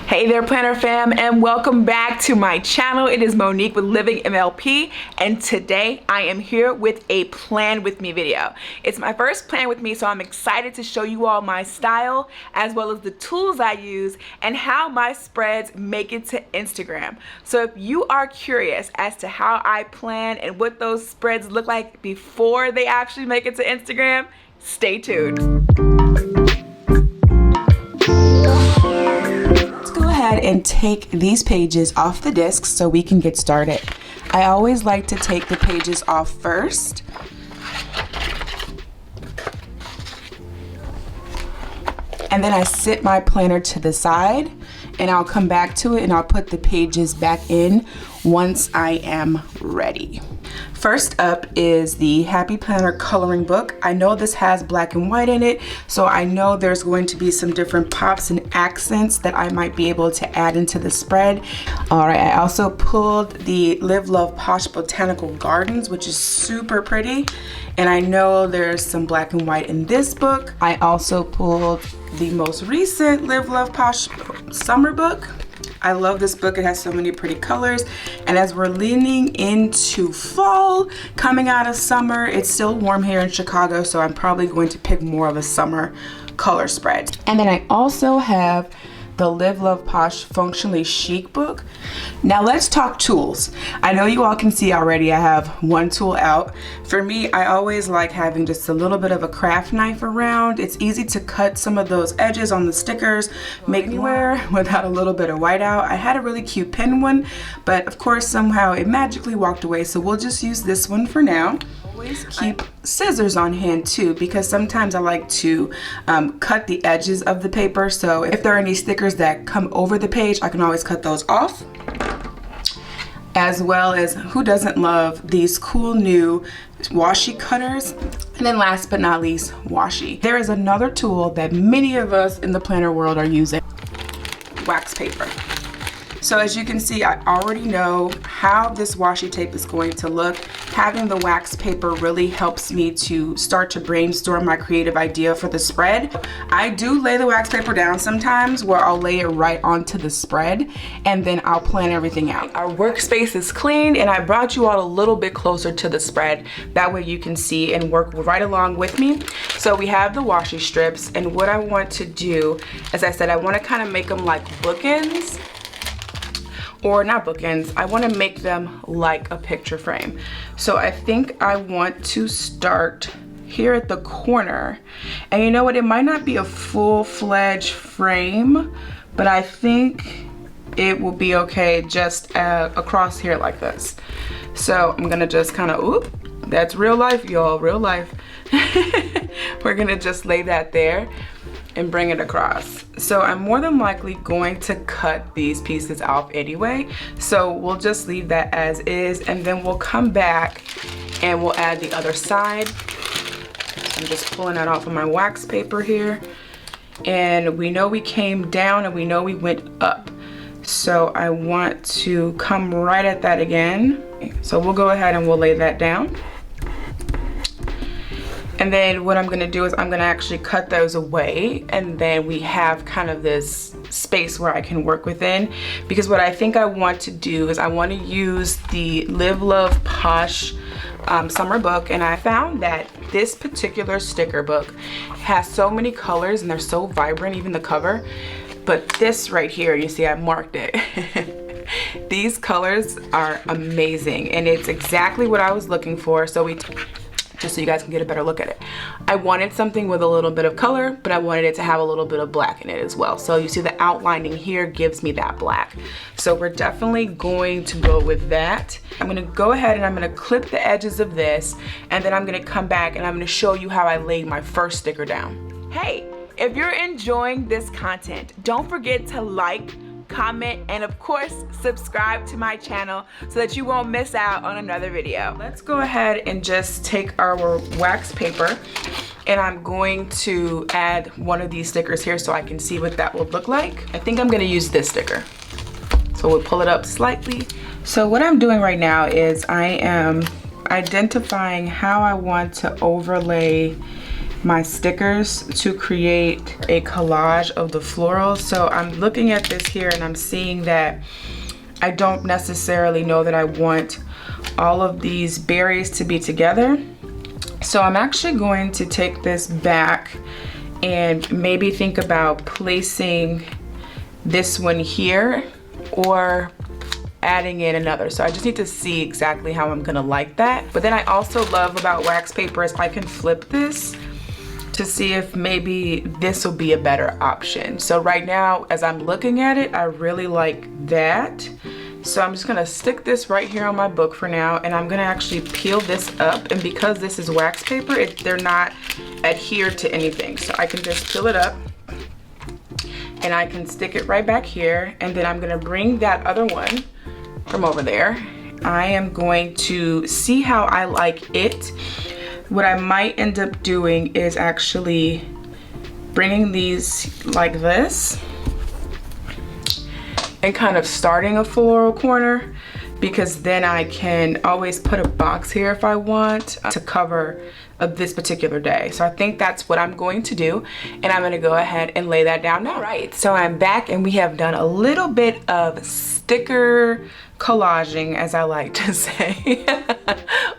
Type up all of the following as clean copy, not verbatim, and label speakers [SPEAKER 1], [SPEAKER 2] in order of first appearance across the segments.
[SPEAKER 1] Hey there, planner fam, and welcome back to my channel. It is Monique with Living MLP, and today I am here with a plan with me video. It's my first plan with me, so I'm excited to show you all my style as well as the tools I use and how my spreads make it to Instagram. So if you are curious as to how I plan and what those spreads look like before they actually make it to Instagram, stay tuned. And take these pages off the disc so we can get started. I always like to take the pages off first. And then I sit my planner to the side and I'll come back to it and I'll put the pages back in once I am ready. First up is the Happy Planner coloring book. I know this has black and white in it, so I know there's going to be some different pops and accents that I might be able to add into the spread. All right, I also pulled the Live Love Posh Botanical Gardens, which is super pretty. And I know there's some black and white in this book. I also pulled the most recent Live Love Posh summer book. I love this book. It has so many pretty colors. And as we're leaning into fall, coming out of summer, it's still warm here in Chicago, so I'm probably going to pick more of a summer color spread. And then I also have the Live Love Posh Functionally Chic book. Now let's talk tools. I know you all can see already I have one tool out. For me, I always like having just a little bit of a craft knife around. It's easy to cut some of those edges on the stickers, make anywhere without a little bit of whiteout. I had a really cute pen one, but of course somehow it magically walked away, so we'll just use this one for now. Always keep scissors on hand too, because sometimes I like to cut the edges of the paper, so if there are any stickers that come over the page, I can always cut those off. As well as, who doesn't love these cool new washi cutters? And then last but not least, washi. There is another tool that many of us in the planner world are using: wax paper. So as you can see, I already know how this washi tape is going to look. Having the wax paper really helps me to start to brainstorm my creative idea for the spread. I do lay the wax paper down sometimes, where I'll lay it right onto the spread and then I'll plan everything out. Our workspace is cleaned and I brought you all a little bit closer to the spread. That way you can see and work right along with me. So we have the washi strips, and what I want to do, as I said, I want to kind of make them like bookends. Or not bookends, I want to make them like a picture frame. So I think I want to start here at the corner. And you know what, it might not be a full-fledged frame, but I think it will be okay just across here like this. So I'm gonna just kind of, oop, that's real life, y'all, real life. We're gonna just lay that there and bring it across. So I'm more than likely going to cut these pieces off anyway, so we'll just leave that as is, and then we'll come back and we'll add the other side. So I'm just pulling that off of my wax paper here, and we know we came down and we know we went up, so I want to come right at that again. So we'll go ahead and we'll lay that down. And then what I'm gonna do is I'm gonna actually cut those away, and then we have kind of this space where I can work within, because what I think I want to do is I want to use the Live Love Posh summer book, and I found that this particular sticker book has so many colors and they're so vibrant, even the cover. But this right here, you see I marked it. These colors are amazing and it's exactly what I was looking for. So just so you guys can get a better look at it, I wanted something with a little bit of color, but I wanted it to have a little bit of black in it as well. So you see the outlining here gives me that black. So we're definitely going to go with that. I'm gonna go ahead and I'm gonna clip the edges of this, and then I'm gonna come back and I'm gonna show you how I laid my first sticker down. Hey, if you're enjoying this content, don't forget to like, comment, and of course subscribe to my channel so that you won't miss out on another video. Let's go ahead and just take our wax paper, and I'm going to add one of these stickers here so I can see what that will look like. I think I'm gonna use this sticker. So we'll pull it up slightly. So what I'm doing right now is I am identifying how I want to overlay my stickers to create a collage of the florals. So I'm looking at this here and I'm seeing that I don't necessarily know that I want all of these berries to be together. So I'm actually going to take this back and maybe think about placing this one here or adding in another. So I just need to see exactly how I'm gonna like that. But then I also love about wax paper is I can flip this to see if maybe this will be a better option. So right now, as I'm looking at it, I really like that. So I'm just gonna stick this right here on my book for now, and I'm gonna actually peel this up. And because this is wax paper, they're not adhered to anything. So I can just peel it up and I can stick it right back here. And then I'm gonna bring that other one from over there. I am going to see how I like it. What I might end up doing is actually bringing these like this and kind of starting a floral corner, because then I can always put a box here if I want to cover this particular day. So I think that's what I'm going to do, and I'm gonna go ahead and lay that down now. All right, so I'm back and we have done a little bit of sticker collaging, as I like to say,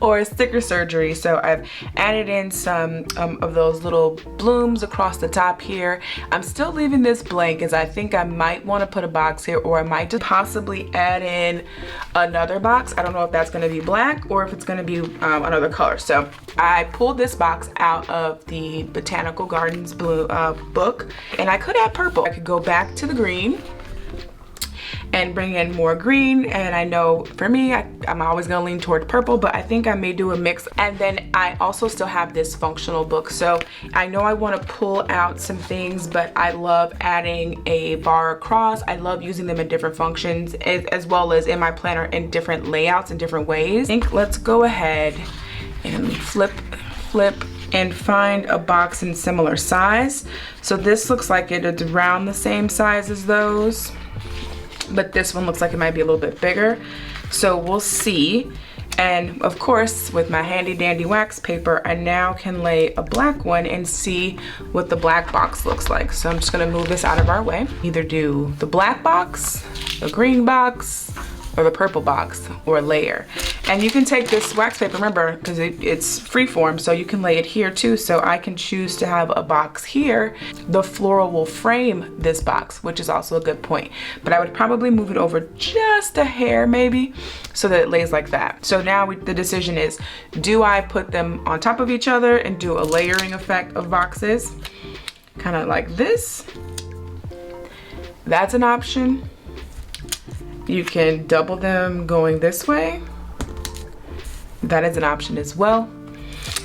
[SPEAKER 1] or sticker surgery. So I've added in some of those little blooms across the top here. I'm still leaving this blank as I think I might want to put a box here, or I might just possibly add in another box. I don't know if that's going to be black or if it's going to be another color. So I pulled this box out of the Botanical Gardens blue book, and I could add purple. I could go back to the green and bring in more green, and I know for me I'm always gonna lean toward purple, but I think I may do a mix. And then I also still have this functional book, so I know I want to pull out some things, but I love adding a bar across. I love using them in different functions as well as in my planner in different layouts and different ways. I think let's go ahead and flip and find a box in similar size. So this looks like it's around the same size as those, but this one looks like it might be a little bit bigger. So we'll see. And of course, with my handy dandy wax paper, I now can lay a black one and see what the black box looks like. So I'm just gonna move this out of our way. Either do the black box, the green box, or the purple box, or layer. And you can take this wax paper, remember, because it's freeform, so you can lay it here too. So I can choose to have a box here. The floral will frame this box, which is also a good point. But I would probably move it over just a hair maybe, so that it lays like that. So now the decision is, do I put them on top of each other and do a layering effect of boxes? Kind of like this. That's an option. You can double them going this way. That is an option as well.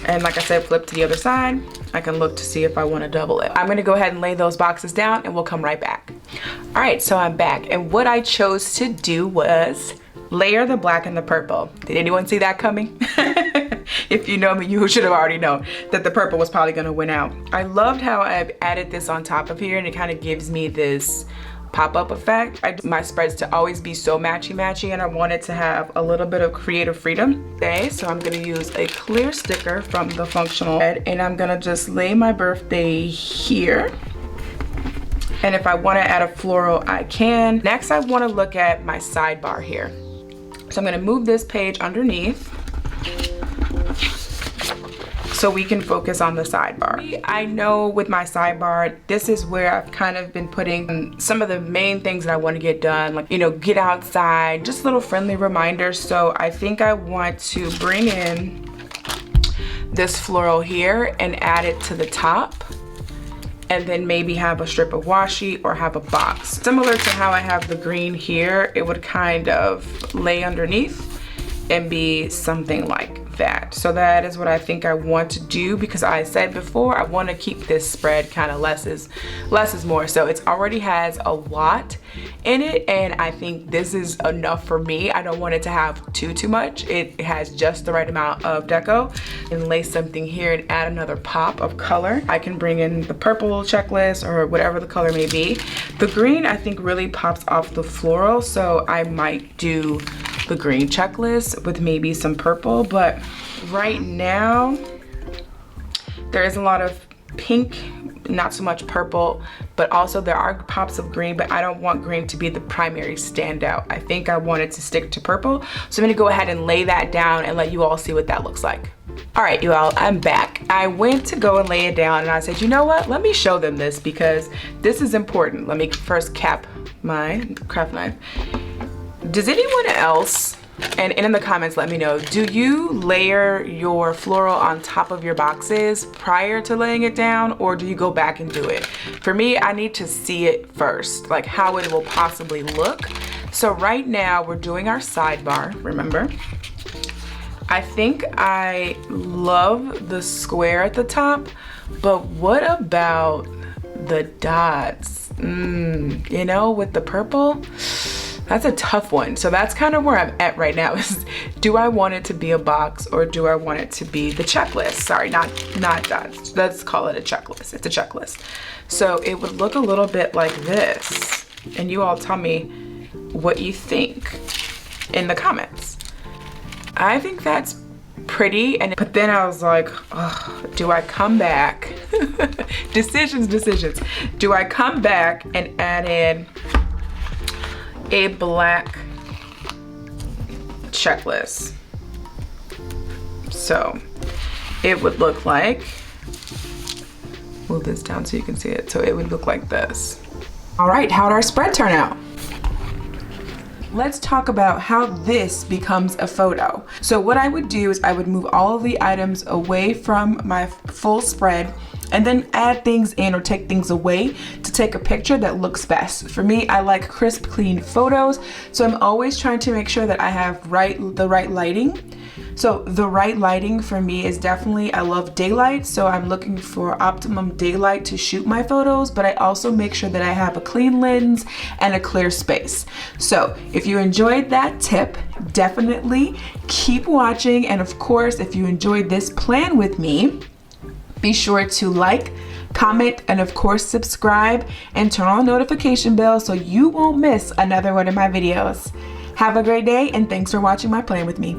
[SPEAKER 1] And like I said, flip to the other side. I can look to see if I want to double it. I'm gonna go ahead and lay those boxes down and we'll come right back. All right, so I'm back. And what I chose to do was layer the black and the purple. Did anyone see that coming? If you know me, you should have already known that the purple was probably gonna win out. I loved how I've added this on top of here, and it kind of gives me this pop-up effect. My spreads to always be so matchy-matchy, and I wanted to have a little bit of creative freedom today. So I'm gonna use a clear sticker from the functional head, and I'm gonna just lay my birthday here. And if I wanna add a floral, I can. Next, I wanna look at my sidebar here. So I'm gonna move this page underneath so we can focus on the sidebar. I know with my sidebar, this is where I've kind of been putting some of the main things that I want to get done, like, you know, get outside, just little friendly reminders. So I think I want to bring in this floral here and add it to the top, and then maybe have a strip of washi or have a box. Similar to how I have the green here, it would kind of lay underneath and be something like that. So that is what I think I want to do, because I said before, I want to keep this spread kind of less is more. So it already has a lot in it, and I think this is enough for me. I don't want it to have too much. It has just the right amount of deco. And lay something here and add another pop of color. I can bring in the purple checklist or whatever the color may be. The green I think really pops off the floral, so I might do the green checklist with maybe some purple. But right now, There is a lot of pink, not so much purple, but also there are pops of green, but I don't want green to be the primary standout. I think I wanted to stick to purple. So I'm gonna go ahead and lay that down and let you all see what that looks like. All right, you all, I'm back. I went to go and lay it down and I said, you know what? Let me show them this because this is important. Let me first cap my craft knife. Does anyone else, and in the comments let me know, do you layer your floral on top of your boxes prior to laying it down, or do you go back and do it? For me, I need to see it first, like how it will possibly look. So right now we're doing our sidebar, remember? I think I love the square at the top, but what about the dots? You know, with the purple? That's a tough one. So that's kind of where I'm at right now is, do I want it to be a box or do I want it to be the checklist? Sorry, not dots. Let's call it a checklist. It's a checklist. So it would look a little bit like this. And you all tell me what you think in the comments. I think that's pretty, but then I was like, oh, do I come back? Decisions. Do I come back and add in a black checklist? So it would look like, move this down so you can see it. So it would look like this. All right, how'd our spread turn out? Let's talk about how this becomes a photo. So what I would do is I would move all of the items away from my full spread and then add things in or take things away to take a picture that looks best. For me, I like crisp, clean photos. So I'm always trying to make sure that I have the right lighting. So the right lighting for me is definitely, I love daylight. So I'm looking for optimum daylight to shoot my photos, but I also make sure that I have a clean lens and a clear space. So if you enjoyed that tip, definitely keep watching. And of course, if you enjoyed this plan with me, be sure to like, comment, and of course subscribe and turn on the notification bell so you won't miss another one of my videos. Have a great day and thanks for watching my plan with me.